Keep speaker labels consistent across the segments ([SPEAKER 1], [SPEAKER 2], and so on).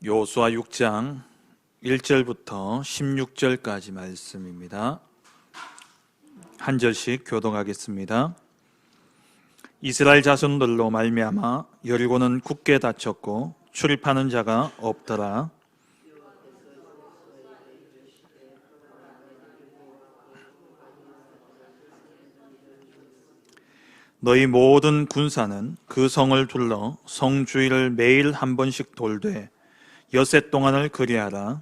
[SPEAKER 1] 여호수아 6장 1절부터 16절까지 말씀입니다. 한 절씩 교독하겠습니다. 이스라엘 자손들로 말미암아 여리고는 굳게 닫혔고 출입하는 자가 없더라. 너희 모든 군사는 그 성을 둘러 성 주위를 매일 한 번씩 돌되 엿새 동안을 그리하라.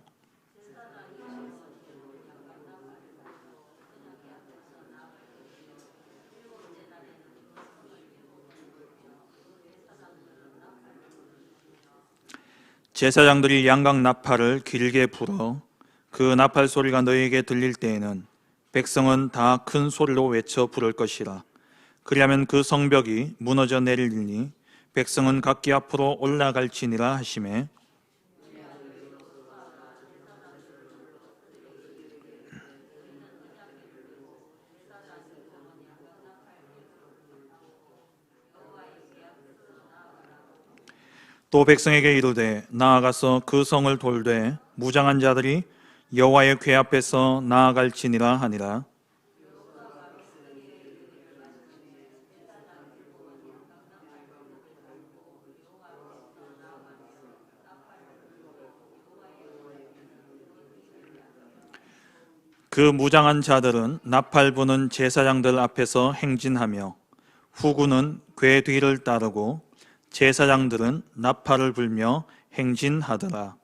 [SPEAKER 1] 제사장들이 양각 나팔을 길게 불어 그 나팔 소리가 너희에게 들릴 때에는 백성은 다 큰 소리로 외쳐 부를 것이라. 그리하면 그 성벽이 무너져 내리리니 백성은 각기 앞으로 올라갈지니라 하시매, 또 백성에게 이르되 나아가서 그 성을 돌되 무장한 자들이 여호와의 궤 앞에서 나아갈지니라 하니라. 그 무장한 자들은 나팔 부는 제사장들 앞에서 행진하며 후군은 궤 뒤를 따르고 제사장들은 나팔을 불며 행진하더라.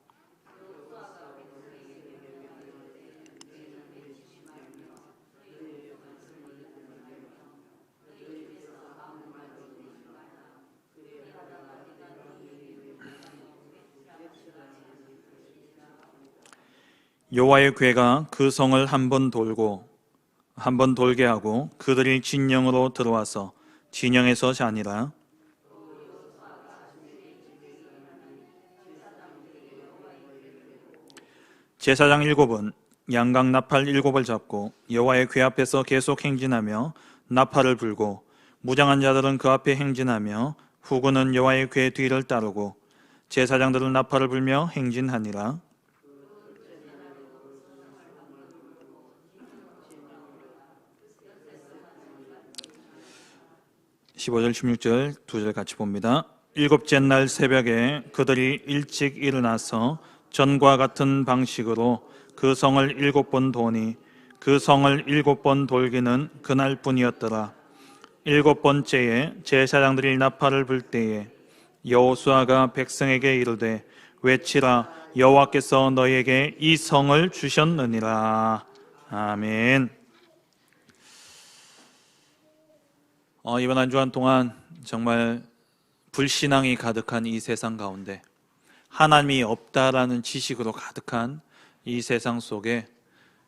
[SPEAKER 1] 여호와의 궤가 그 성을 한 번 돌게 하고 그들이 진영으로 들어와서 진영에서 자니라. 제사장 7은 양각 나팔 7을 잡고 여호와의 궤 앞에서 계속 행진하며 나팔을 불고 무장한 자들은 그 앞에 행진하며 후군은 여호와의 궤 뒤를 따르고 제사장들은 나팔을 불며 행진하니라. (15절) (16절) 두 절 같이 봅니다. 일곱째 날 새벽에 그들이 일찍 일어나서 전과 같은 방식으로 그 성을 7번 도니 그 성을 7번 돌기는 그날뿐이었더라. 7번째에 제사장들이 나팔을 불 때에 여호수아가 백성에게 이르되 외치라, 여호와께서 너희에게 이 성을 주셨느니라. 아멘. 이번 한 주간 동안 정말 불신앙이 가득한 이 세상 가운데, 하나님이 없다라는 지식으로 가득한 이 세상 속에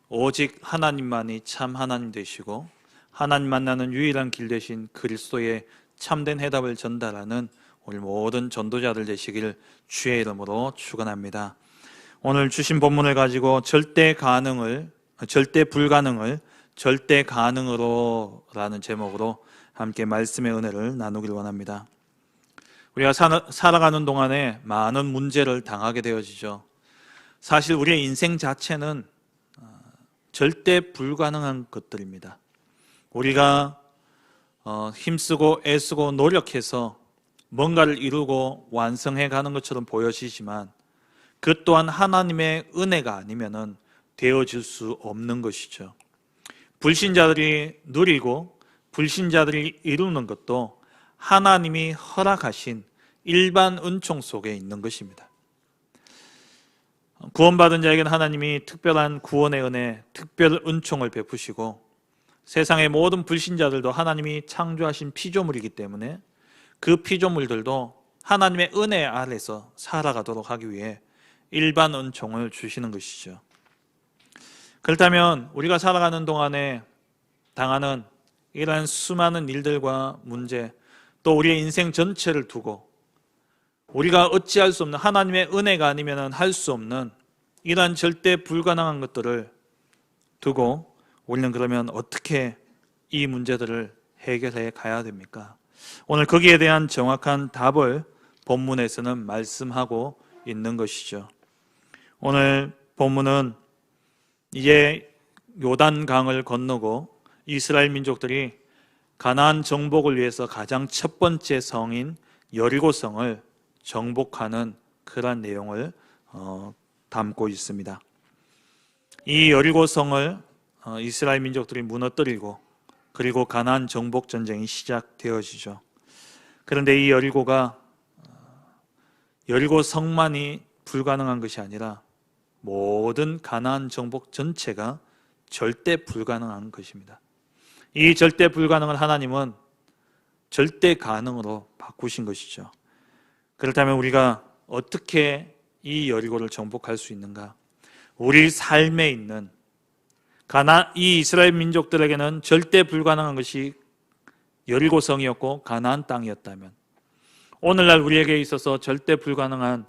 [SPEAKER 1] 오직 하나님만이 참 하나님 되시고 하나님 만나는 유일한 길 되신 그리스도의 참된 해답을 전달하는 우리 모든 전도자들 되시길 주의 이름으로 축원합니다. 오늘 주신 본문을 가지고 절대 불가능을 절대 가능으로 라는 제목으로 함께 말씀의 은혜를 나누길 원합니다. 우리가 살아가는 동안에 많은 문제를 당하게 되어지죠. 사실 우리의 인생 자체는 절대 불가능한 것들입니다. 우리가 힘쓰고 애쓰고 노력해서 뭔가를 이루고 완성해 가는 것처럼 보여지지만 그 또한 하나님의 은혜가 아니면은 되어질 수 없는 것이죠. 불신자들이 누리고 불신자들이 이루는 것도 하나님이 허락하신 일반 은총 속에 있는 것입니다. 구원받은 자에게는 하나님이 특별한 구원의 은혜, 특별 은총을 베푸시고 세상의 모든 불신자들도 하나님이 창조하신 피조물이기 때문에 그 피조물들도 하나님의 은혜 아래서 살아가도록 하기 위해 일반 은총을 주시는 것이죠. 그렇다면 우리가 살아가는 동안에 당하는 이러한 수많은 일들과 문제, 또 우리의 인생 전체를 두고 우리가 어찌할 수 없는, 하나님의 은혜가 아니면 할 수 없는 이러한 절대 불가능한 것들을 두고 우리는 그러면 어떻게 이 문제들을 해결해 가야 됩니까? 오늘 거기에 대한 정확한 답을 본문에서는 말씀하고 있는 것이죠. 오늘 본문은 이제 요단강을 건너고 이스라엘 민족들이 가나안 정복을 위해서 가장 첫 번째 성인 여리고성을 정복하는 그런 내용을 담고 있습니다. 이 여리고성을 이스라엘 민족들이 무너뜨리고 그리고 가나안 정복 전쟁이 시작되어지죠. 그런데 이 여리고 성만이 불가능한 것이 아니라 모든 가나안 정복 전체가 절대 불가능한 것입니다. 이 절대 불가능을 하나님은 절대 가능으로 바꾸신 것이죠. 그렇다면 우리가 어떻게 이 여리고를 정복할 수 있는가? 우리 삶에 있는 이 이스라엘 민족들에게는 절대 불가능한 것이 여리고성이었고 가나안 땅이었다면, 오늘날 우리에게 있어서 절대 불가능한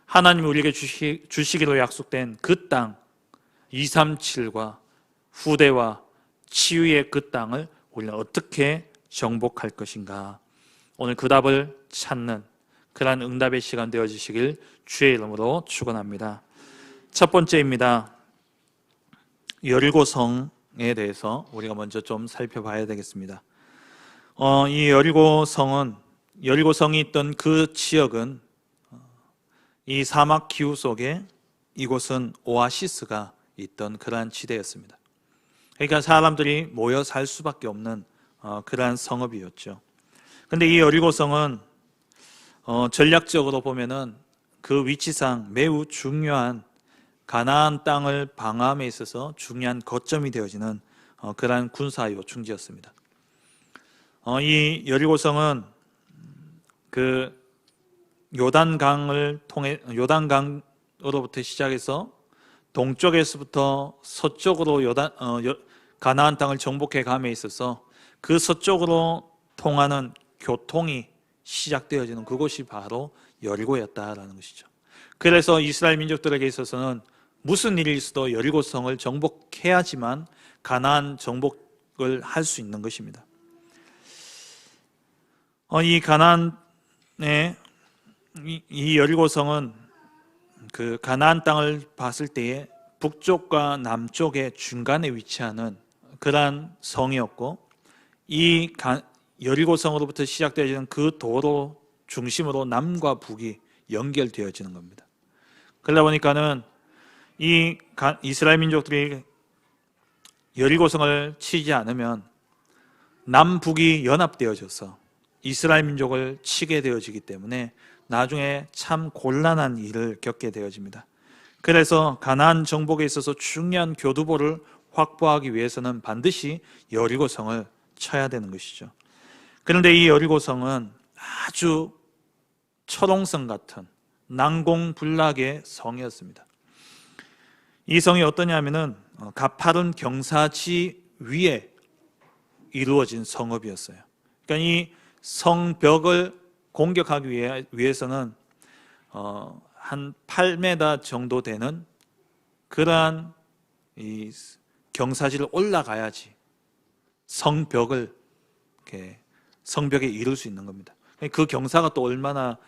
[SPEAKER 1] 하나님이 우리에게 주시기로 약속된 그 땅 237과 후대와 치유의 그 땅을 우리는 어떻게 정복할 것인가? 오늘 그 답을 찾는 그러한 응답의 시간 되어지시길 주의 이름으로 축원합니다. 첫 번째입니다. 여리고성에 대해서 우리가 먼저 좀 살펴봐야 되겠습니다. 이 여리고성이 있던 그 지역은 이 사막 기후 속에 이곳은 오아시스가 있던 그러한 지대였습니다. 그러니까 사람들이 모여 살 수밖에 없는 그러한 성읍이었죠. 그런데 이 여리고성은 전략적으로 보면은 그 위치상 매우 중요한 가나안 땅을 방어함에 있어서 중요한 거점이 되어지는 그러한 군사 요충지였습니다. 이 여리고성은 그 요단강으로부터 시작해서 동쪽에서부터 서쪽으로 가나안 땅을 정복해 감에 있어서 그 서쪽으로 통하는 교통이 시작되어지는 그곳이 바로 여리고였다라는 것이죠. 그래서 이스라엘 민족들에게 있어서는 무슨 일이 있어도 여리고성을 정복해야지만 가나안 정복을 할 수 있는 것입니다. 이 가나안의 이 여리고성은 그 가나안 땅을 봤을 때에 북쪽과 남쪽의 중간에 위치하는 그러한 성이었고, 이 여리고성으로부터 시작되어지는 그 도로 중심으로 남과 북이 연결되어지는 겁니다. 그러다 보니까는 이 이스라엘 민족들이 여리고성을 치지 않으면 남북이 연합되어져서 이스라엘 민족을 치게 되어지기 때문에 나중에 참 곤란한 일을 겪게 되어집니다. 그래서 가나안 정복에 있어서 중요한 교두보를 확보하기 위해서는 반드시 여리고성을 쳐야 되는 것이죠. 그런데 이 여리고성은 아주 철옹성 같은 난공불락의 성이었습니다. 이 성이 어떠냐면은 가파른 경사지 위에 이루어진 성읍이었어요. 그러니까 이 성벽을 공격하기 위해서는 한 8m 정도 되는 그러한 이 경사지를 올라가야지 성벽에 이룰 수 있는 겁니다. 그 경사가 또 얼마나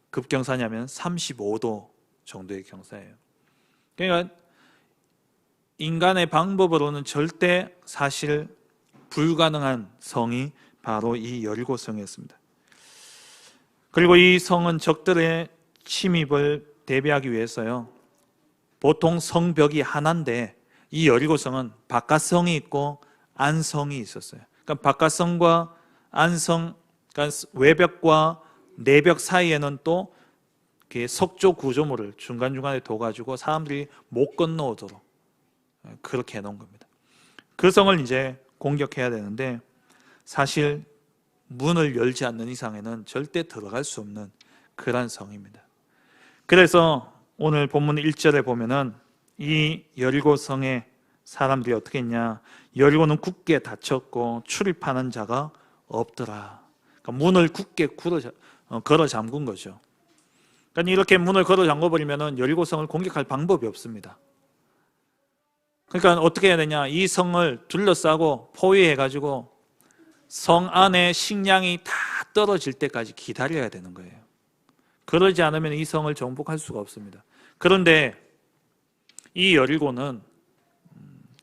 [SPEAKER 1] 급경사냐면 35도 정도의 경사예요. 그러니까 인간의 방법으로는 절대 사실 불가능한 성이 바로 이 여리고성이었습니다. 그리고 이 성은 적들의 침입을 대비하기 위해서요, 보통 성벽이 하나인데 이 여리고성은 바깥성이 있고 안성이 있었어요. 그러니까 바깥성과 안성, 그러니까 외벽과 내벽 사이에는 또 석조 구조물을 중간중간에 둬가지고 사람들이 못 건너오도록 그렇게 해놓은 겁니다. 그 성을 이제 공격해야 되는데 사실 문을 열지 않는 이상에는 절대 들어갈 수 없는 그런 성입니다. 그래서 오늘 본문 1절에 보면은 이 여리고성의 사람들이 어떻게 했냐, 여리고는 굳게 닫혔고 출입하는 자가 없더라. 그러니까 문을 굳게 걸어 잠근 거죠. 그러니까 이렇게 문을 걸어 잠궈 버리면은 여리고성을 공격할 방법이 없습니다. 그러니까 어떻게 해야 되냐, 이 성을 둘러싸고 포위해 가지고 성 안에 식량이 다 떨어질 때까지 기다려야 되는 거예요. 그러지 않으면 이 성을 정복할 수가 없습니다. 그런데 이 여리고는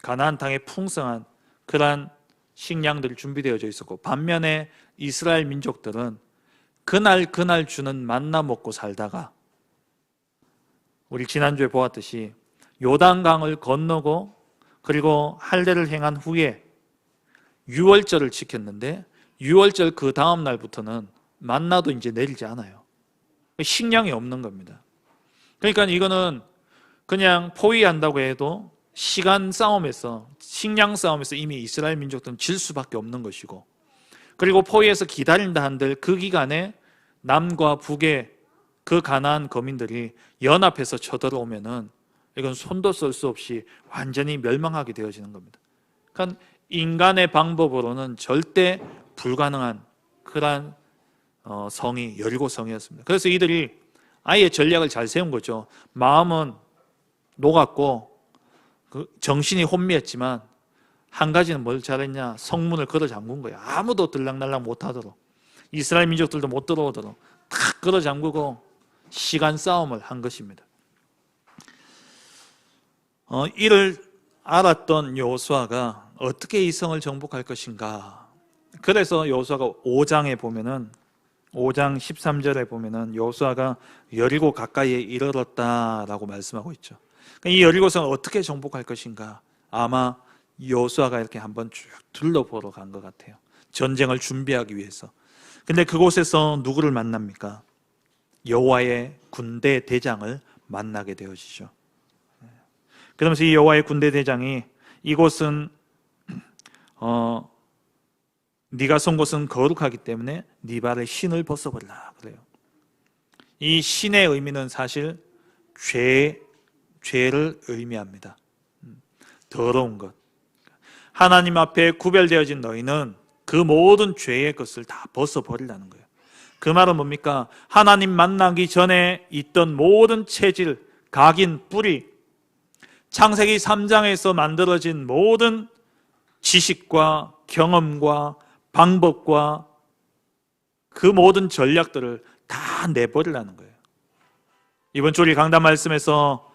[SPEAKER 1] 가나안 땅에 풍성한 그러한 식량들이 준비되어져 있었고, 반면에 이스라엘 민족들은 그날 주는 만나 먹고 살다가, 우리 지난주에 보았듯이 요단강을 건너고 그리고 할례를 행한 후에 유월절을 지켰는데, 유월절 그 다음 날부터는 만나도 이제 내리지 않아요. 식량이 없는 겁니다. 그러니까 이거는 그냥 포위한다고 해도 시간 싸움에서, 식량 싸움에서 이미 이스라엘 민족들은 질 수밖에 없는 것이고, 그리고 포위해서 기다린다 한들 그 기간에 남과 북의 그 가나안 거민들이 연합해서 쳐들어오면은 이건 손도 쓸 수 없이 완전히 멸망하게 되어지는 겁니다. 그러니까 인간의 방법으로는 절대 불가능한 그러한 성이 여리고 성이었습니다. 그래서 이들이 아예 전략을 잘 세운 거죠. 마음은 녹았고 정신이 혼미했지만 한 가지는 뭘 잘했냐? 성문을 걸어 잠근 거예요. 아무도 들락날락 못하도록, 이스라엘 민족들도 못 들어오도록 탁 걸어 잠그고 시간 싸움을 한 것입니다. 이를 알았던 여호수아가 어떻게 이 성을 정복할 것인가? 그래서 여호수아가 5장에 보면은, 5장 13절에 보면은 여호수아가 여리고 가까이에 이르렀다라고 말씀하고 있죠. 이 여리고성을 어떻게 정복할 것인가? 아마 여호수아가 이렇게 한번 쭉 둘러보러 간 것 같아요. 전쟁을 준비하기 위해서. 근데 그곳에서 누구를 만납니까? 여호와의 군대 대장을 만나게 되어지죠. 그러면서 이 여호와의 군대 대장이, 이곳은 네가 선 곳은 거룩하기 때문에 네 발에 신을 벗어버리라 그래요. 이 신의 의미는 사실 죄를 의미합니다. 더러운 것. 하나님 앞에 구별되어진 너희는 그 모든 죄의 것을 다 벗어버리라는 거예요. 그 말은 뭡니까? 하나님 만나기 전에 있던 모든 체질, 각인, 뿌리, 창세기 3장에서 만들어진 모든 지식과 경험과 방법과 그 모든 전략들을 다 내버리라는 거예요. 이번 주 우리 강단 말씀에서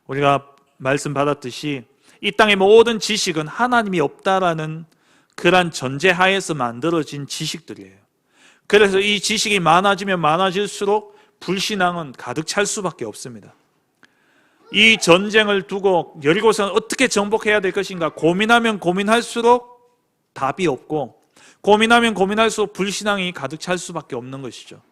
[SPEAKER 1] 우리가 말씀 받았듯이 이 땅의 모든 지식은 하나님이 없다라는 그런 전제하에서 만들어진 지식들이에요. 그래서 이 지식이 많아지면 많아질수록 불신앙은 가득 찰 수밖에 없습니다. 이 전쟁을 두고 여리고성을 어떻게 정복해야 될 것인가 고민하면 고민할수록 답이 없고, 고민하면 고민할수록 불신앙이 가득 찰 수밖에 없는 것이죠.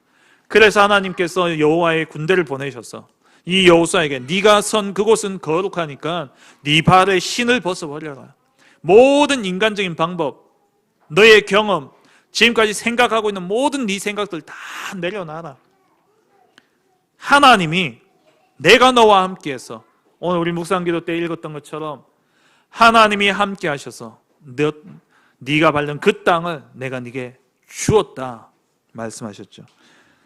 [SPEAKER 1] 그래서 하나님께서 여호와의 군대를 보내셔서 이 여호수아에게 네가 선 그곳은 거룩하니까 네 발에 신을 벗어버려라. 모든 인간적인 방법, 너의 경험, 지금까지 생각하고 있는 모든 네 생각들 다 내려놔라. 하나님이 내가 너와 함께해서, 오늘 우리 묵상기도 때 읽었던 것처럼 하나님이 함께 하셔서 네가 밟는 그 땅을 내가 네게 주었다 말씀하셨죠.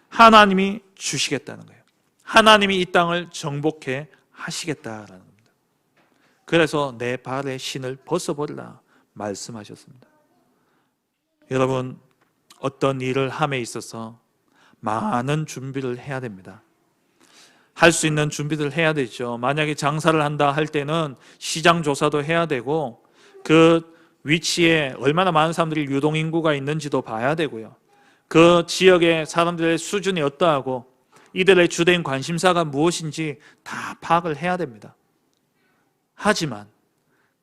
[SPEAKER 1] 하나님이 주시겠다는 거예요. 하나님이 이 땅을 정복해 하시겠다라는 겁니다. 그래서 내 발에 신을 벗어버리라 말씀하셨습니다. 여러분, 어떤 일을 함에 있어서 많은 준비를 해야 됩니다. 할 수 있는 준비를 해야 되죠. 만약에 장사를 한다 할 때는 시장 조사도 해야 되고, 그 위치에 얼마나 많은 사람들이 유동인구가 있는지도 봐야 되고요. 그 지역의 사람들의 수준이 어떠하고 이들의 주된 관심사가 무엇인지 다 파악을 해야 됩니다. 하지만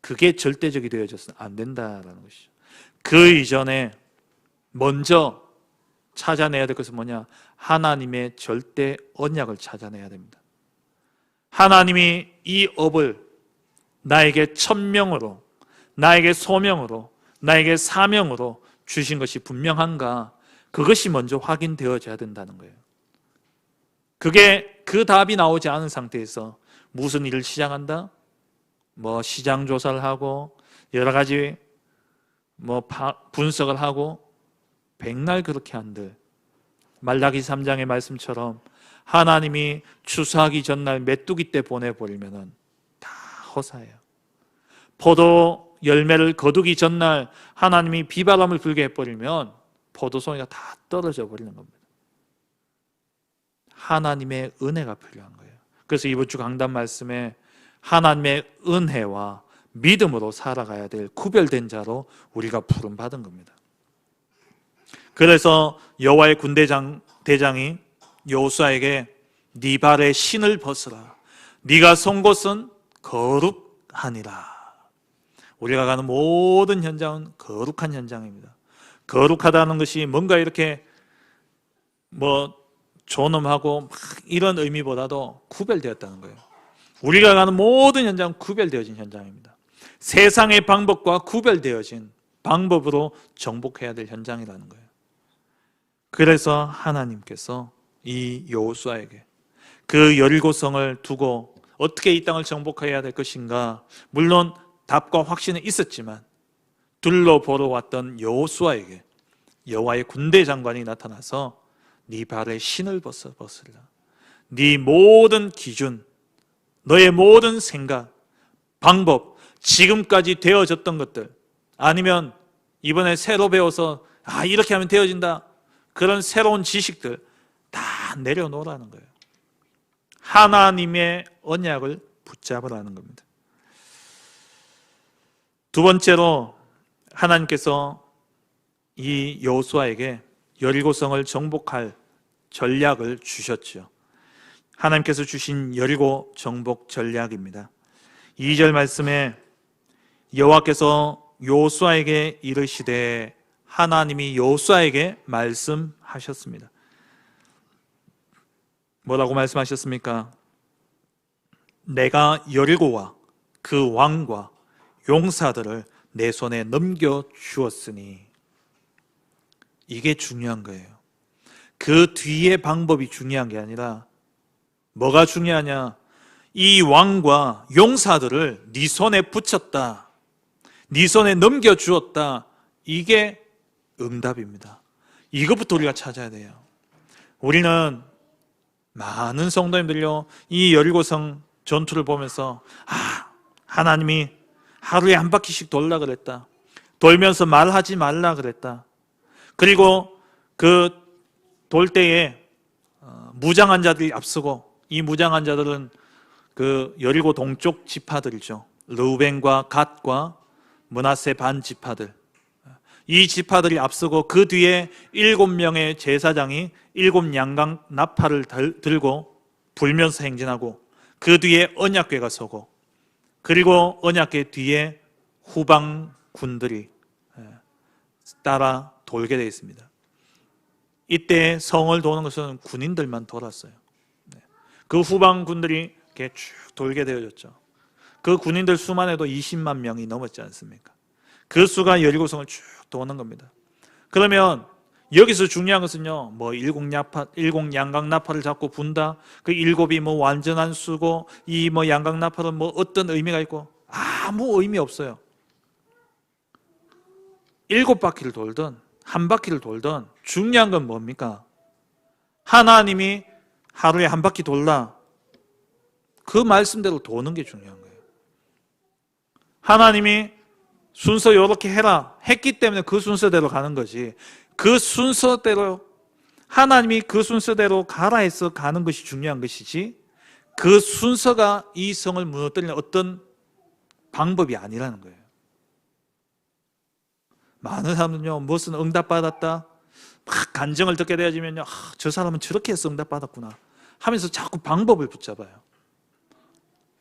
[SPEAKER 1] 그게 절대적이 되어져서는 안 된다라는 것이죠. 그 이전에 먼저 찾아내야 될 것은 뭐냐? 하나님의 절대 언약을 찾아내야 됩니다. 하나님이 이 업을 나에게 천명으로, 나에게 소명으로, 나에게 사명으로 주신 것이 분명한가? 그것이 먼저 확인되어져야 된다는 거예요. 그게 그 답이 나오지 않은 상태에서 무슨 일을 시작한다? 시장 조사를 하고 여러 가지 분석을 하고 백날 그렇게 한들, 말라기 3장의 말씀처럼 하나님이 추수하기 전날 메뚜기 때 보내버리면 다 허사예요. 포도 열매를 거두기 전날 하나님이 비바람을 불게 해버리면 포도송이가 다 떨어져 버리는 겁니다. 하나님의 은혜가 필요한 거예요. 그래서 이번 주 강단 말씀에 하나님의 은혜와 믿음으로 살아가야 될 구별된 자로 우리가 부름받은 겁니다. 그래서 여호와의 대장이 여호수아에게 네 발에 신을 벗으라. 네가 선 곳은 거룩하니라. 우리가 가는 모든 현장은 거룩한 현장입니다. 거룩하다는 것이 뭔가 이렇게 존엄하고 막 이런 의미보다도 구별되었다는 거예요. 우리가 가는 모든 현장은 구별되어진 현장입니다. 세상의 방법과 구별되어진 방법으로 정복해야 될 현장이라는 거예요. 그래서 하나님께서 이 여호수아에게 그 여리고성을 두고 어떻게 이 땅을 정복해야 될 것인가, 물론 답과 확신은 있었지만 둘러보러 왔던 여호수아에게 여호와의 군대 장관이 나타나서 네 발에 신을 벗으라. 네 모든 기준, 너의 모든 생각, 방법, 지금까지 되어졌던 것들, 아니면 이번에 새로 배워서 이렇게 하면 되어진다, 그런 새로운 지식들 다 내려놓으라는 거예요. 하나님의 언약을 붙잡으라는 겁니다. 두 번째로 하나님께서 이 여호수아에게 여리고성을 정복할 전략을 주셨죠. 하나님께서 주신 여리고 정복 전략입니다. 2절 말씀에 여호와께서 여호수아에게 이르시되, 하나님이 여호수아에게 말씀하셨습니다. 뭐라고 말씀하셨습니까? 내가 여리고와 그 왕과 용사들을 내 손에 넘겨주었으니. 이게 중요한 거예요. 그 뒤의 방법이 중요한 게 아니라 뭐가 중요하냐? 이 왕과 용사들을 네 손에 붙였다, 네 손에 넘겨주었다. 이게 응답입니다. 이것부터 우리가 찾아야 돼요. 우리는 많은 성도님들요, 이 여리고성 전투를 보면서 하나님이 하루에 한 바퀴씩 돌라 그랬다, 돌면서 말하지 말라 그랬다, 그리고 그 돌 때에 무장한 자들이 앞서고, 이 무장한 자들은 그 여리고 동쪽 지파들이죠. 르우벤과 갓과 므낫세 반 지파들, 이 지파들이 앞서고 그 뒤에 7명의 제사장이 7 양강 나팔을 들고 불면서 행진하고, 그 뒤에 언약궤가 서고, 그리고 언약궤 뒤에 후방 군들이 따라 돌게 되어 있습니다. 이때 성을 도는 것은 군인들만 돌았어요. 그 후방 군들이 이렇게 쭉 돌게 되어졌죠. 그 군인들 수만 해도 20만 명이 넘었지 않습니까? 그 수가 여리고성을 쭉 도는 겁니다. 그러면 여기서 중요한 것은요, 7 양강 나팔을 잡고 분다, 그 7이 완전한 수고, 이 양강 나팔은 어떤 의미가 있고, 아무 의미 없어요. 7바퀴를 돌든 한 바퀴를 돌든 중요한 건 뭡니까? 하나님이 하루에 한 바퀴 돌라, 그 말씀대로 도는 게 중요한 거예요. 하나님이 순서 이렇게 해라 했기 때문에 그 순서대로 가는 거지, 그 순서대로, 하나님이 그 순서대로 가라 해서 가는 것이 중요한 것이지, 그 순서가 이 성을 무너뜨리는 어떤 방법이 아니라는 거예요. 많은 사람은요, 무슨 응답받았다, 막 간증을 듣게 되어지면요, 저 사람은 저렇게 해서 응답받았구나 하면서 자꾸 방법을 붙잡아요.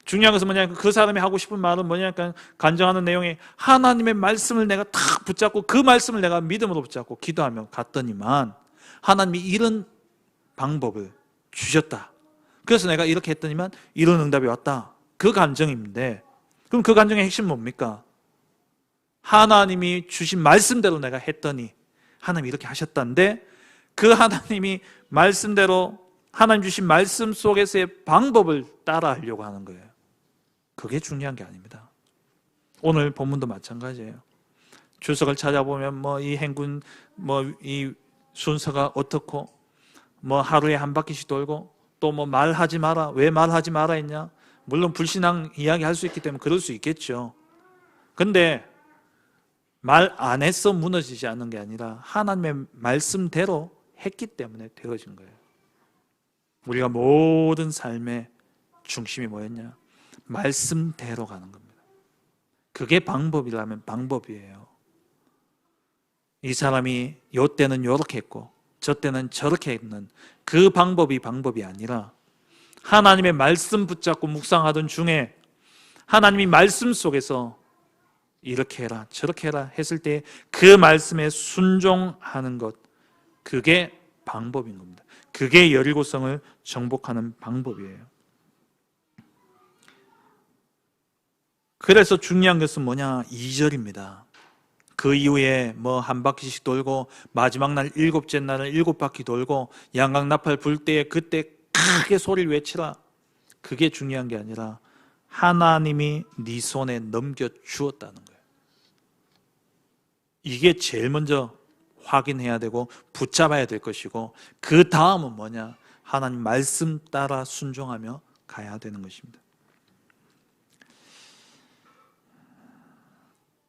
[SPEAKER 1] 중요한 것은 뭐냐면, 그 사람이 하고 싶은 말은 뭐냐니까, 간증하는 내용이 하나님의 말씀을 내가 탁 붙잡고 그 말씀을 내가 믿음으로 붙잡고 기도하며 갔더니만 하나님이 이런 방법을 주셨다, 그래서 내가 이렇게 했더니만 이런 응답이 왔다, 그 간증인데, 그럼 그 간증의 핵심은 뭡니까? 하나님이 주신 말씀대로 내가 했더니 하나님이 이렇게 하셨다는데, 그 하나님이 말씀대로, 하나님 주신 말씀 속에서의 방법을 따라 하려고 하는 거예요. 그게 중요한 게 아닙니다. 오늘 본문도 마찬가지예요. 주석을 찾아보면 이 행군 이 순서가 어떻고, 하루에 한 바퀴씩 돌고, 또 말하지 마라, 왜 말하지 마라 했냐? 물론 불신앙 이야기 할 수 있기 때문에 그럴 수 있겠죠. 근데 말 안 해서 무너지지 않는 게 아니라 하나님의 말씀대로 했기 때문에 되어진 거예요. 우리가 모든 삶의 중심이 뭐였냐? 말씀대로 가는 겁니다. 그게 방법이라면 방법이에요. 이 사람이 요 때는 요렇게 했고 저 때는 저렇게 했는 그 방법이 아니라 하나님의 말씀 붙잡고 묵상하던 중에 하나님이 말씀 속에서 이렇게 해라 저렇게 해라 했을 때 그 말씀에 순종하는 것, 그게 방법인 겁니다. 그게 여리고성을 정복하는 방법이에요. 그래서 중요한 것은 뭐냐? 2절입니다. 그 이후에 뭐 한 바퀴씩 돌고 마지막 날 7째 날은 7바퀴 돌고 양강나팔 불 때에 그때 크게 소리를 외치라. 그게 중요한 게 아니라 하나님이 네 손에 넘겨주었다는 거예요. 이게 제일 먼저 확인해야 되고 붙잡아야 될 것이고, 그 다음은 뭐냐? 하나님 말씀 따라 순종하며 가야 되는 것입니다.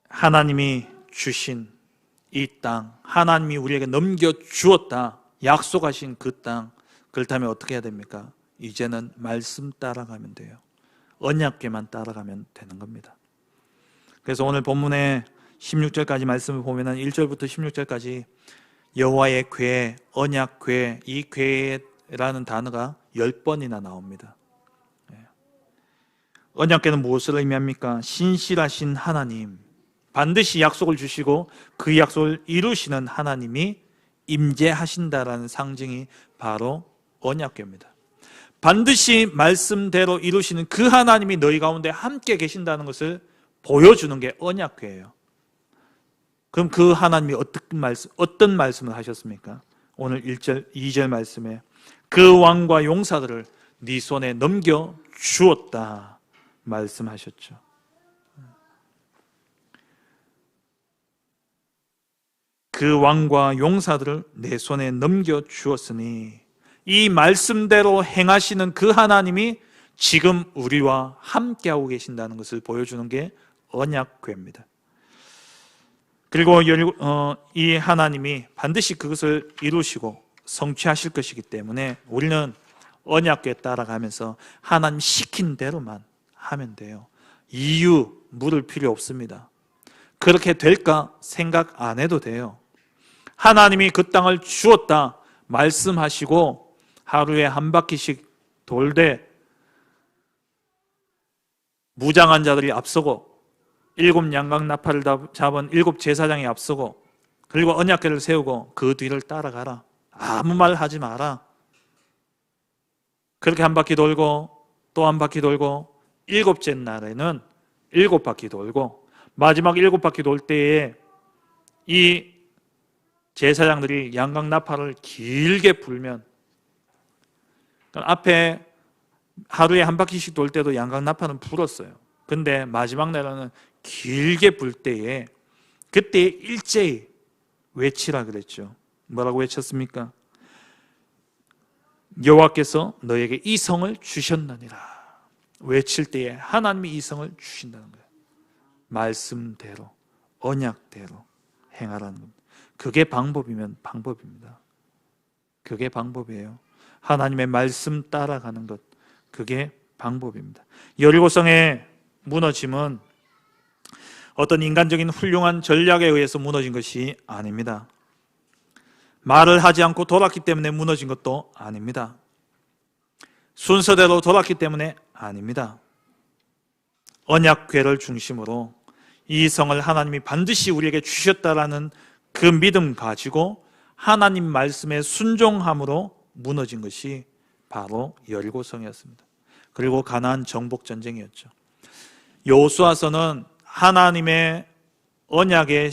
[SPEAKER 1] 하나님이 주신 이 땅, 하나님이 우리에게 넘겨주었다, 약속하신 그 땅, 그렇다면 어떻게 해야 됩니까? 이제는 말씀 따라가면 돼요. 언약궤만 따라가면 되는 겁니다. 그래서 오늘 본문에 16절까지 말씀을 보면은 1절부터 16절까지 여호와의 궤, 언약궤, 이 궤라는 단어가 10번이나 나옵니다. 언약궤는 무엇을 의미합니까? 신실하신 하나님, 반드시 약속을 주시고 그 약속을 이루시는 하나님이 임재하신다라는 상징이 바로 언약궤입니다. 반드시 말씀대로 이루시는 그 하나님이 너희 가운데 함께 계신다는 것을 보여주는 게 언약궤예요. 그럼 그 하나님이 어떤 말씀을 하셨습니까? 오늘 1절, 2절 말씀에 그 왕과 용사들을 네 손에 넘겨 주었다 말씀하셨죠. 그 왕과 용사들을 내 손에 넘겨 주었으니, 이 말씀대로 행하시는 그 하나님이 지금 우리와 함께하고 계신다는 것을 보여주는 게 언약궤입니다. 그리고 이 하나님이 반드시 그것을 이루시고 성취하실 것이기 때문에 우리는 언약궤 따라가면서 하나님 시킨 대로만 하면 돼요. 이유 물을 필요 없습니다. 그렇게 될까 생각 안 해도 돼요. 하나님이 그 땅을 주었다 말씀하시고 하루에 한 바퀴씩 돌되 무장한 자들이 앞서고 7 양강나팔을 잡은 7 제사장이 앞서고, 그리고 언약궤를 세우고 그 뒤를 따라가라. 아무 말 하지 마라. 그렇게 한 바퀴 돌고 또 한 바퀴 돌고 7째 날에는 7바퀴 돌고 마지막 7바퀴 돌 때에 이 제사장들이 양강나팔을 길게 불면, 앞에 하루에 한 바퀴씩 돌 때도 양강나팔은 불었어요. 근데 마지막 날에는 길게 불 때에 그때 일제히 외치라 그랬죠. 뭐라고 외쳤습니까? 여호와께서 너에게 이 성을 주셨느니라. 외칠 때에 하나님이 이 성을 주신다는 거예요. 말씀대로, 언약대로 행하라는 겁니다. 그게 방법이면 방법입니다. 그게 방법이에요. 하나님의 말씀 따라가는 것, 그게 방법입니다. 여리고성의 무너짐은 어떤 인간적인 훌륭한 전략에 의해서 무너진 것이 아닙니다. 말을 하지 않고 돌았기 때문에 무너진 것도 아닙니다. 순서대로 돌았기 때문에 아닙니다. 언약궤를 중심으로 이 성을 하나님이 반드시 우리에게 주셨다라는 그 믿음 가지고 하나님 말씀에 순종함으로 무너진 것이 바로 여리고성이었습니다. 그리고 가나안 정복 전쟁이었죠. 여호수아서는 하나님의 언약의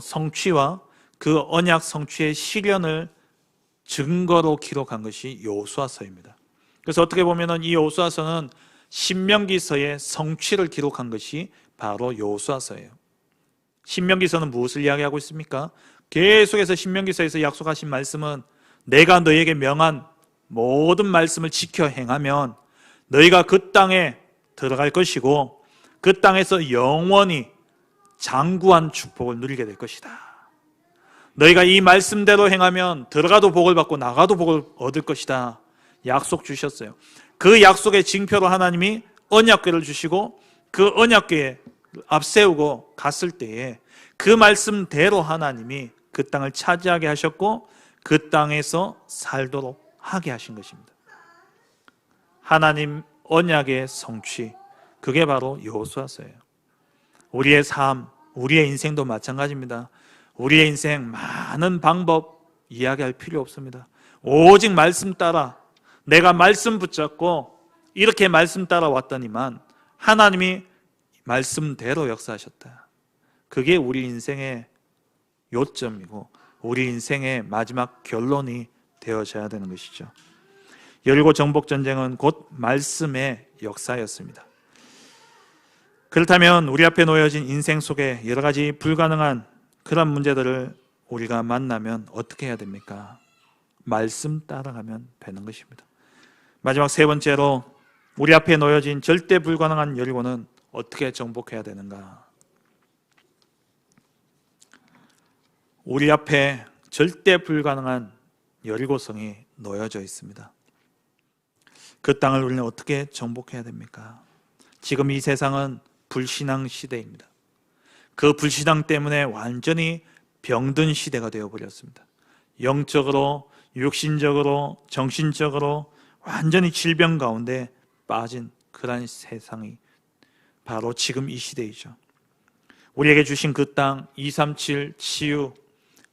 [SPEAKER 1] 성취와 그 언약 성취의 실현을 증거로 기록한 것이 여호수아서입니다. 그래서 어떻게 보면 이 여호수아서는 신명기서의 성취를 기록한 것이 바로 여호수아서예요. 신명기서는 무엇을 이야기하고 있습니까? 계속해서 신명기서에서 약속하신 말씀은 내가 너희에게 명한 모든 말씀을 지켜 행하면 너희가 그 땅에 들어갈 것이고 그 땅에서 영원히 장구한 축복을 누리게 될 것이다. 너희가 이 말씀대로 행하면 들어가도 복을 받고 나가도 복을 얻을 것이다. 약속 주셨어요. 그 약속의 징표로 하나님이 언약궤를 주시고 그 언약궤에 앞세우고 갔을 때에 그 말씀대로 하나님이 그 땅을 차지하게 하셨고 그 땅에서 살도록 하게 하신 것입니다. 하나님 언약의 성취, 그게 바로 여호수아서예요. 우리의 삶, 우리의 인생도 마찬가지입니다. 우리의 인생 많은 방법 이야기할 필요 없습니다. 오직 말씀 따라, 내가 말씀 붙잡고 이렇게 말씀 따라 왔더니만 하나님이 말씀대로 역사하셨다. 그게 우리 인생의 요점이고 우리 인생의 마지막 결론이 되어져야 되는 것이죠. 여리고 정복 전쟁은 곧 말씀의 역사였습니다. 그렇다면 우리 앞에 놓여진 인생 속에 여러 가지 불가능한 그런 문제들을 우리가 만나면 어떻게 해야 됩니까? 말씀 따라가면 되는 것입니다. 마지막 세 번째로 우리 앞에 놓여진 절대 불가능한 여리고는 어떻게 정복해야 되는가? 우리 앞에 절대 불가능한 여리고성이 놓여져 있습니다. 그 땅을 우리는 어떻게 정복해야 됩니까? 지금 이 세상은 불신앙 시대입니다. 그 불신앙 때문에 완전히 병든 시대가 되어버렸습니다. 영적으로, 육신적으로, 정신적으로 완전히 질병 가운데 빠진 그런 세상이 바로 지금 이 시대이죠. 우리에게 주신 그 땅 237 치유,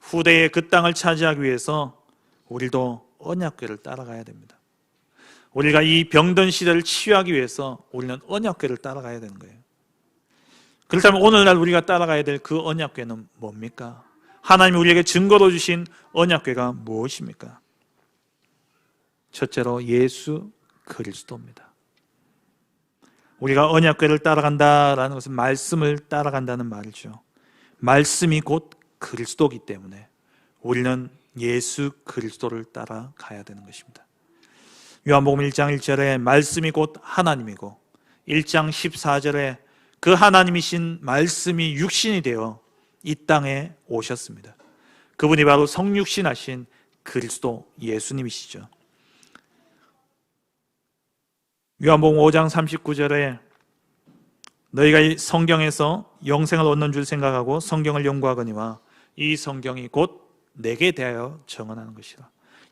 [SPEAKER 1] 후대의 그 땅을 차지하기 위해서 우리도 언약궤를 따라가야 됩니다. 우리가 이 병든 시대를 치유하기 위해서 우리는 언약궤를 따라가야 되는 거예요. 그렇다면 오늘날 우리가 따라가야 될 그 언약궤는 뭡니까? 하나님이 우리에게 증거로 주신 언약궤가 무엇입니까? 첫째로 예수 그리스도입니다. 우리가 언약궤를 따라간다라는 것은 말씀을 따라간다는 말이죠. 말씀이 곧 그리스도이기 때문에 우리는 예수 그리스도를 따라가야 되는 것입니다. 요한복음 1장 1절에 말씀이 곧 하나님이고 1장 14절에 그 하나님이신 말씀이 육신이 되어 이 땅에 오셨습니다. 그분이 바로 성육신하신 그리스도 예수님이시죠. 요한복음 5장 39절에 너희가 이 성경에서 영생을 얻는 줄 생각하고 성경을 연구하거니와 이 성경이 곧 내게 대하여 증언하는 것이라.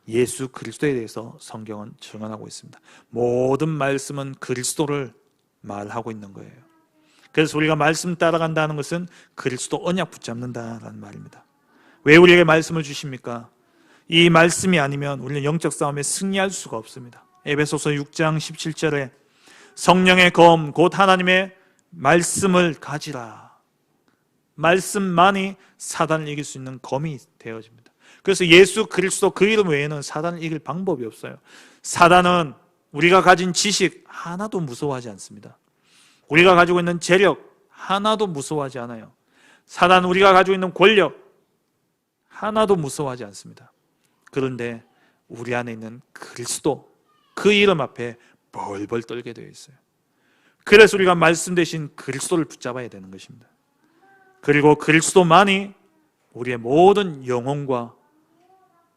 [SPEAKER 1] 예수 그리스도에 대해서 성경은 증언하고 있습니다. 모든 말씀은 그리스도를 말하고 있는 거예요. 그래서 우리가 말씀 따라간다는 것은 그리스도 언약 붙잡는다라는 말입니다. 왜 우리에게 말씀을 주십니까? 이 말씀이 아니면 우리는 영적 싸움에 승리할 수가 없습니다. 에베소서 6장 17절에 성령의 검 곧 하나님의 말씀을 가지라. 말씀만이 사단을 이길 수 있는 검이 되어집니다. 그래서 예수 그리스도 그 이름 외에는 사단을 이길 방법이 없어요. 사단은 우리가 가진 지식 하나도 무서워하지 않습니다. 우리가 가지고 있는 재력 하나도 무서워하지 않아요. 사단은 우리가 가지고 있는 권력 하나도 무서워하지 않습니다. 그런데 우리 안에 있는 그리스도 그 이름 앞에 벌벌 떨게 되어 있어요. 그래서 우리가 말씀 대신 그리스도를 붙잡아야 되는 것입니다. 그리고 그리스도만이 우리의 모든 영혼과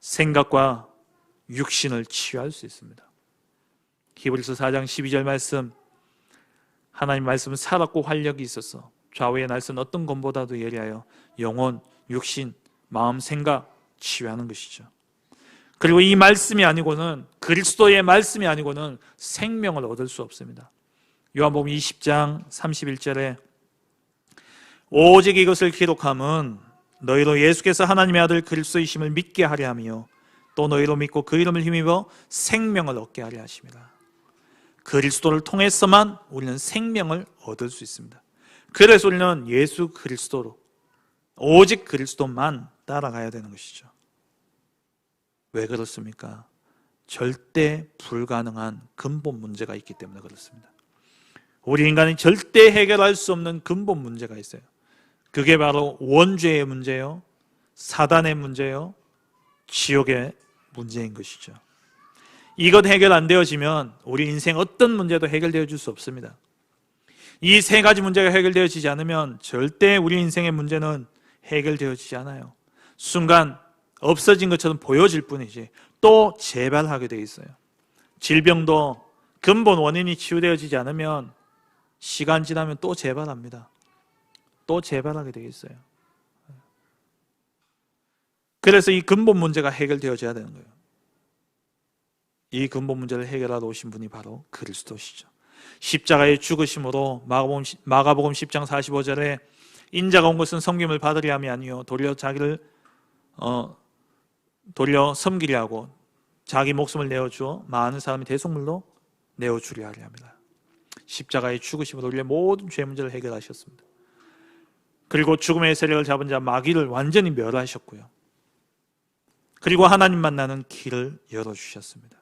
[SPEAKER 1] 생각과 육신을 치유할 수 있습니다. 히브리서 4장 12절 말씀, 하나님 말씀은 살았고 활력이 있어서 좌우의 날선 어떤 검보다도 예리하여 영혼, 육신, 마음, 생각 치유하는 것이죠. 그리고 이 말씀이 아니고는, 그리스도의 말씀이 아니고는 생명을 얻을 수 없습니다. 요한복음 20장 31절에 오직 이것을 기록함은 너희로 예수께서 하나님의 아들 그리스도이심을 믿게 하려 하며 또 너희로 믿고 그 이름을 힘입어 생명을 얻게 하려 하심이라. 그리스도를 통해서만 우리는 생명을 얻을 수 있습니다. 그래서 우리는 예수 그리스도로, 오직 그리스도만 따라가야 되는 것이죠. 왜 그렇습니까? 절대 불가능한 근본 문제가 있기 때문에 그렇습니다. 우리 인간이 절대 해결할 수 없는 근본 문제가 있어요. 그게 바로 원죄의 문제요, 사단의 문제요, 지옥의 문제인 것이죠. 이것 해결 안 되어지면 우리 인생 어떤 문제도 해결되어 줄 수 없습니다. 이 세 가지 문제가 해결되어지지 않으면 절대 우리 인생의 문제는 해결되어지지 않아요. 순간 없어진 것처럼 보여질 뿐이지 또 재발하게 되어 있어요. 질병도 근본 원인이 치유되어지지 않으면 시간 지나면 또 재발합니다. 또 재발하게 되어 있어요. 그래서 이 근본 문제가 해결되어져야 되는 거예요. 이 근본 문제를 해결하러 오신 분이 바로 그리스도시죠. 십자가의 죽으심으로 마가복음 10장 45절에 인자가 온 것은 섬김을 받으려 함이 아니요 도리어 자기를 도리어 섬기려 하고 자기 목숨을 내어주어 많은 사람이 대속물로 내어주려 하려 합니다. 십자가의 죽으심으로 우리의 모든 죄 문제를 해결하셨습니다. 그리고 죽음의 세력을 잡은 자 마귀를 완전히 멸하셨고요. 그리고 하나님 만나는 길을 열어주셨습니다.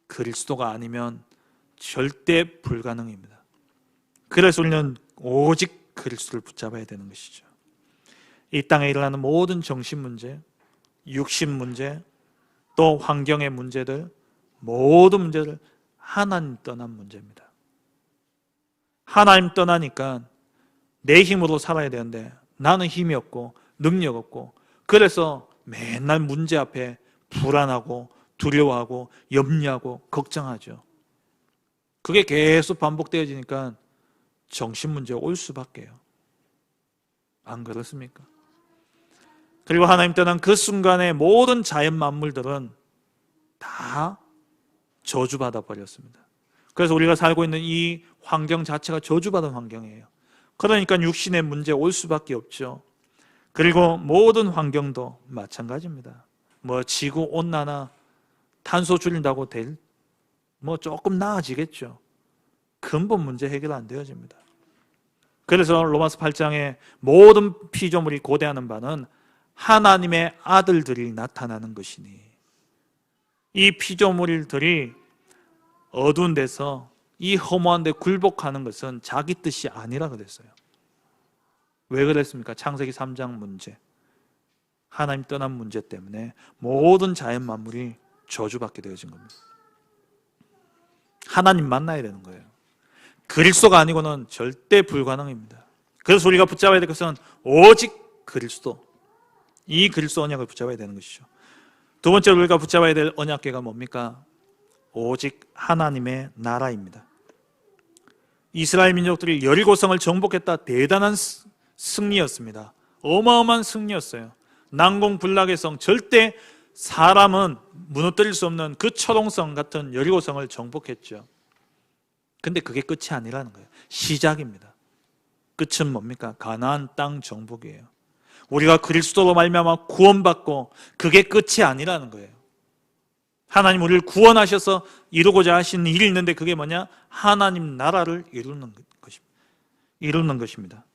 [SPEAKER 1] 그리스도가 아니면 절대 불가능입니다. 그래서 우리는 오직 그리스도를 붙잡아야 되는 것이죠. 이 땅에 일어나는 모든 정신 문제, 육신 문제, 또 환경의 문제들, 모든 문제를 하나님 떠난 문제입니다. 하나님 떠나니까 내 힘으로 살아야 되는데 나는 힘이 없고 능력 없고 그래서 맨날 문제 앞에 불안하고 두려워하고 염려하고 걱정하죠. 그게 계속 반복되어지니까 정신문제가 올 수밖에요. 안 그렇습니까? 그리고 하나님 떠난 그 순간에 모든 자연 만물들은 다 저주받아 버렸습니다. 그래서 우리가 살고 있는 이 환경 자체가 저주받은 환경이에요. 그러니까 육신의 문제 올 수밖에 없죠. 그리고 모든 환경도 마찬가지입니다. 지구 온난화, 탄소 줄인다고 조금 나아지겠죠. 근본 문제 해결 안 되어집니다. 그래서 로마서 8장에 모든 피조물이 고대하는 바는 하나님의 아들들이 나타나는 것이니 이 피조물들이 어두운 데서 이 허무한 데 굴복하는 것은 자기 뜻이 아니라 그랬어요. 왜 그랬습니까? 창세기 3장 문제, 하나님 떠난 문제 때문에 모든 자연 만물이 저주받게 되어진 겁니다. 하나님 만나야 되는 거예요. 그리스도가 아니고는 절대 불가능입니다. 그래서 우리가 붙잡아야 될 것은 오직 그리스도, 이 그리스도 언약을 붙잡아야 되는 것이죠. 두 번째로 우리가 붙잡아야 될 언약궤가 뭡니까? 오직 하나님의 나라입니다. 이스라엘 민족들이 여리고성을 정복했다. 대단한 승리였습니다. 어마어마한 승리였어요. 난공불락의 성, 절대 사람은 무너뜨릴 수 없는 그 초롱성 같은 여리고성을 정복했죠. 근데 그게 끝이 아니라는 거예요. 시작입니다. 끝은 뭡니까? 가나안 땅 정복이에요. 우리가 그리스도로 말미암아 구원받고 그게 끝이 아니라는 거예요. 하나님 우리를 구원하셔서 이루고자 하신 일이 있는데 그게 뭐냐? 하나님 나라를 이루는 것입니다.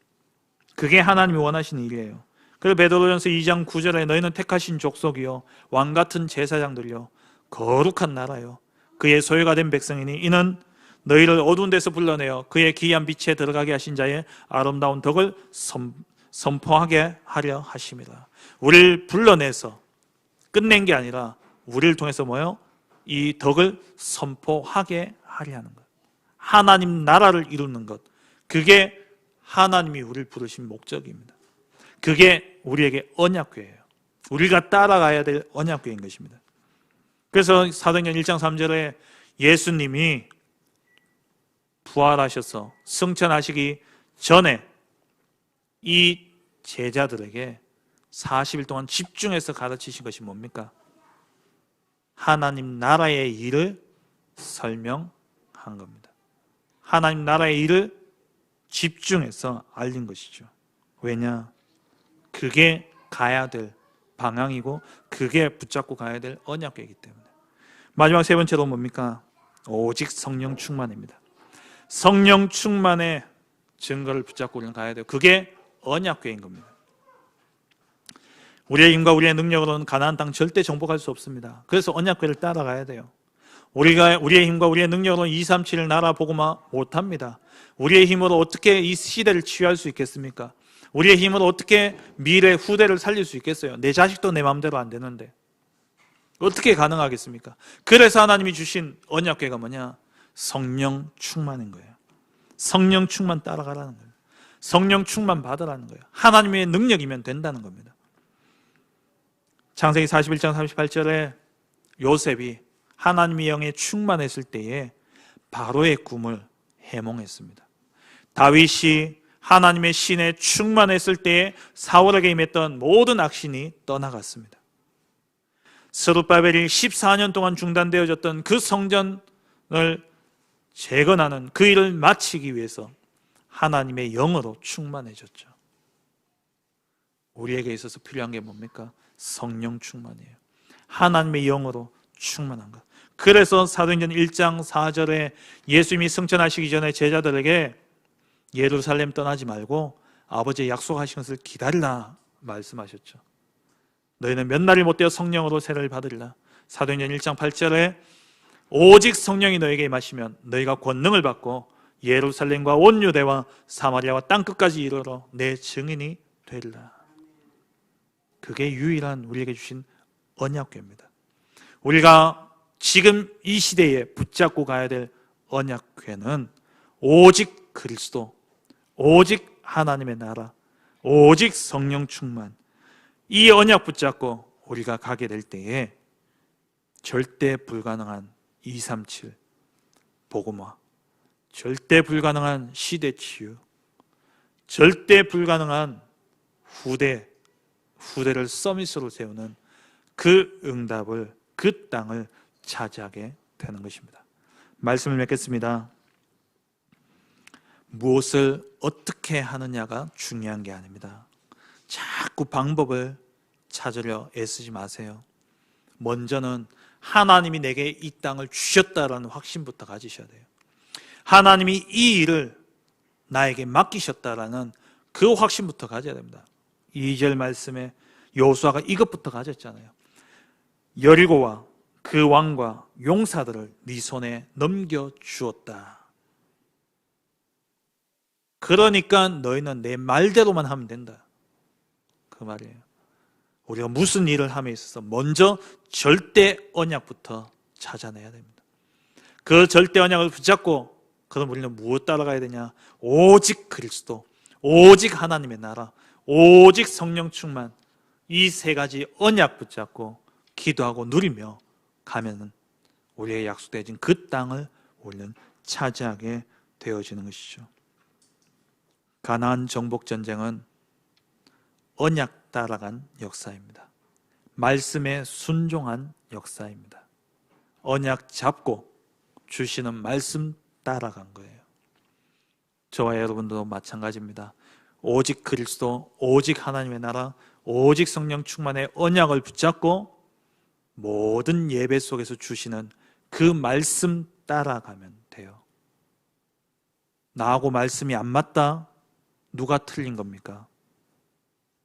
[SPEAKER 1] 그게 하나님이 원하시는 일이에요. 그래서 베드로전서 2장 9절에 너희는 택하신 족속이요 왕같은 제사장들이요 거룩한 나라요 그의 소유가 된 백성이니 이는 너희를 어두운 데서 불러내어 그의 기이한 빛에 들어가게 하신 자의 아름다운 덕을 선포하게 하려 하심이라. 우리를 불러내서 끝낸 게 아니라 우리를 통해서 이 덕을 선포하게 하려 하는 것, 하나님 나라를 이루는 것, 그게 하나님이 우리를 부르신 목적입니다. 그게 우리에게 언약궤예요. 우리가 따라가야 될 언약궤인 것입니다. 그래서 사도행전 1장 3절에 예수님이 부활하셔서 승천하시기 전에 이 제자들에게 40일 동안 집중해서 가르치신 것이 뭡니까? 하나님 나라의 일을 설명한 겁니다. 하나님 나라의 일을 집중해서 알린 것이죠. 왜냐? 그게 가야 될 방향이고 그게 붙잡고 가야 될 언약궤이기 때문에. 마지막 세 번째로 뭡니까? 오직 성령 충만입니다. 성령 충만의 증거를 붙잡고 우리는 가야 돼요. 그게 언약궤인 겁니다. 우리의 힘과 우리의 능력으로는 가나안 땅 절대 정복할 수 없습니다. 그래서 언약궤를 따라가야 돼요. 우리의 힘과 우리의 능력으로는 237을 나라 복음화 못합니다. 우리의 힘으로 어떻게 이 시대를 치유할 수 있겠습니까? 우리의 힘으로 어떻게 미래 후대를 살릴 수 있겠어요? 내 자식도 내 마음대로 안 되는데 어떻게 가능하겠습니까? 그래서 하나님이 주신 언약궤가 뭐냐? 성령 충만인 거예요. 성령 충만 따라가라는 거예요. 성령 충만 받으라는 거예요. 하나님의 능력이면 된다는 겁니다. 창세기 41장 38절에 요셉이 하나님의 영에 충만했을 때에 바로의 꿈을 해몽했습니다. 다윗이 하나님의 신에 충만했을 때에 사울에게 임했던 모든 악신이 떠나갔습니다. 스룹바벨이 14년 동안 중단되어졌던 그 성전을 재건하는 그 일을 마치기 위해서 하나님의 영으로 충만해졌죠. 우리에게 있어서 필요한 게 뭡니까? 성령 충만이에요. 하나님의 영으로 충만한 것. 그래서 사도행전 1장 4절에 예수님이 승천하시기 전에 제자들에게 예루살렘 떠나지 말고 아버지의 약속하신 것을 기다리라 말씀하셨죠. 너희는 몇 날이 못되어 성령으로 세례를 받으리라. 사도행전 1장 8절에 오직 성령이 너에게 임하시면 너희가 권능을 받고 예루살렘과 온 유대와 사마리아와 땅끝까지 이르러 내 증인이 되리라. 그게 유일한 우리에게 주신 언약궤입니다. 우리가 지금 이 시대에 붙잡고 가야 될 언약궤는 오직 그리스도, 오직 하나님의 나라, 오직 성령 충만, 이 언약 붙잡고 우리가 가게 될 때에 절대 불가능한 237 복음화, 절대 불가능한 시대 치유, 절대 불가능한 후대를 서밋으로 세우는 그 응답을, 그 땅을 차지하게 되는 것입니다. 말씀을 맺겠습니다. 무엇을 어떻게 하느냐가 중요한 게 아닙니다. 자꾸 방법을 찾으려 애쓰지 마세요. 먼저는 하나님이 내게 이 땅을 주셨다라는 확신부터 가지셔야 돼요. 하나님이 이 일을 나에게 맡기셨다라는 그 확신부터 가져야 됩니다. 2절 말씀에 여호수아가 이것부터 가졌잖아요. 여리고와 그 왕과 용사들을 네 손에 넘겨주었다. 그러니까 너희는 내 말대로만 하면 된다, 그 말이에요. 우리가 무슨 일을 함에 있어서 먼저 절대 언약부터 찾아내야 됩니다. 그 절대 언약을 붙잡고 그럼 우리는 무엇 따라가야 되냐? 오직 그리스도, 오직 하나님의 나라, 오직 성령 충만, 이 세 가지 언약 붙잡고 기도하고 누리며 가면은 우리에게 약속되어진 그 땅을 우리는 차지하게 되어지는 것이죠. 가나안 정복 전쟁은 언약 따라간 역사입니다. 말씀에 순종한 역사입니다. 언약 잡고 주시는 말씀 따라간 거예요. 저와 여러분도 마찬가지입니다. 오직 그리스도, 오직 하나님의 나라, 오직 성령 충만의 언약을 붙잡고 모든 예배 속에서 주시는 그 말씀 따라가면 돼요. 나하고 말씀이 안 맞다? 누가 틀린 겁니까?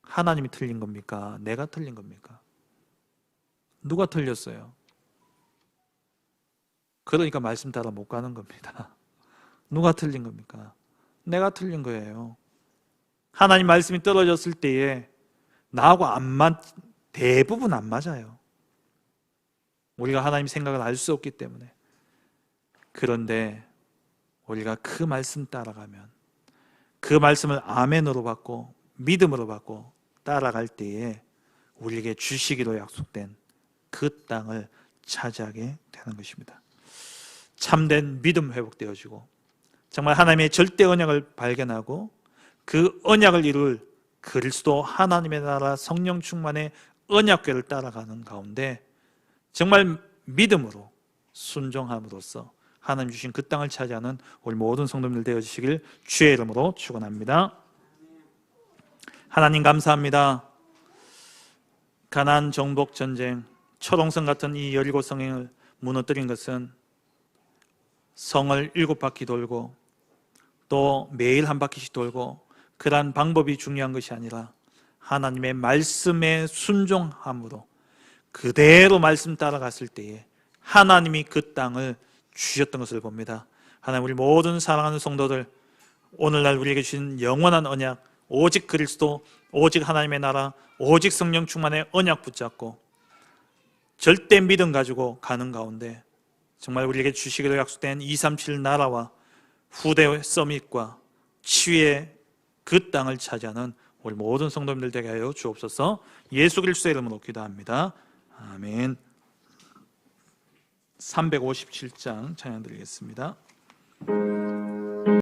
[SPEAKER 1] 하나님이 틀린 겁니까? 내가 틀린 겁니까? 누가 틀렸어요? 그러니까 말씀 따라 못 가는 겁니다. 누가 틀린 겁니까? 내가 틀린 거예요. 하나님 말씀이 떨어졌을 때에 나하고 대부분 안 맞아요. 우리가 하나님 생각을 알 수 없기 때문에. 그런데 우리가 그 말씀 따라가면, 그 말씀을 아멘으로 받고 믿음으로 받고 따라갈 때에 우리에게 주시기로 약속된 그 땅을 차지하게 되는 것입니다. 참된 믿음 회복되어지고 정말 하나님의 절대 언약을 발견하고 그 언약을 이룰 그리스도 하나님의 나라 성령 충만의 언약궤를 따라가는 가운데 정말 믿음으로 순종함으로써 하나님 주신 그 땅을 차지하는 우리 모든 성도님들 되어주시길 주의 이름으로 축원합니다. 하나님 감사합니다. 가나안 정복 전쟁, 초롱성 같은 이 여리고 성을 무너뜨린 것은 성을 7바퀴 돌고 또 매일 한 바퀴씩 돌고 그러한 방법이 중요한 것이 아니라 하나님의 말씀에 순종함으로 그대로 말씀 따라갔을 때에 하나님이 그 땅을 주셨던 것을 봅니다. 하나님, 우리 모든 사랑하는 성도들, 오늘날 우리에게 주신 영원한 언약, 오직 그리스도, 오직 하나님의 나라, 오직 성령 충만의 언약 붙잡고 절대 믿음 가지고 가는 가운데 정말 우리에게 주시기로 약속된 237 나라와 후대 서밋과 치유의 그 땅을 차지하는 우리 모든 성도님들 되게 하여 주옵소서. 예수 그리스도의 이름으로 기도합니다. 아멘. 357장 찬양 드리겠습니다.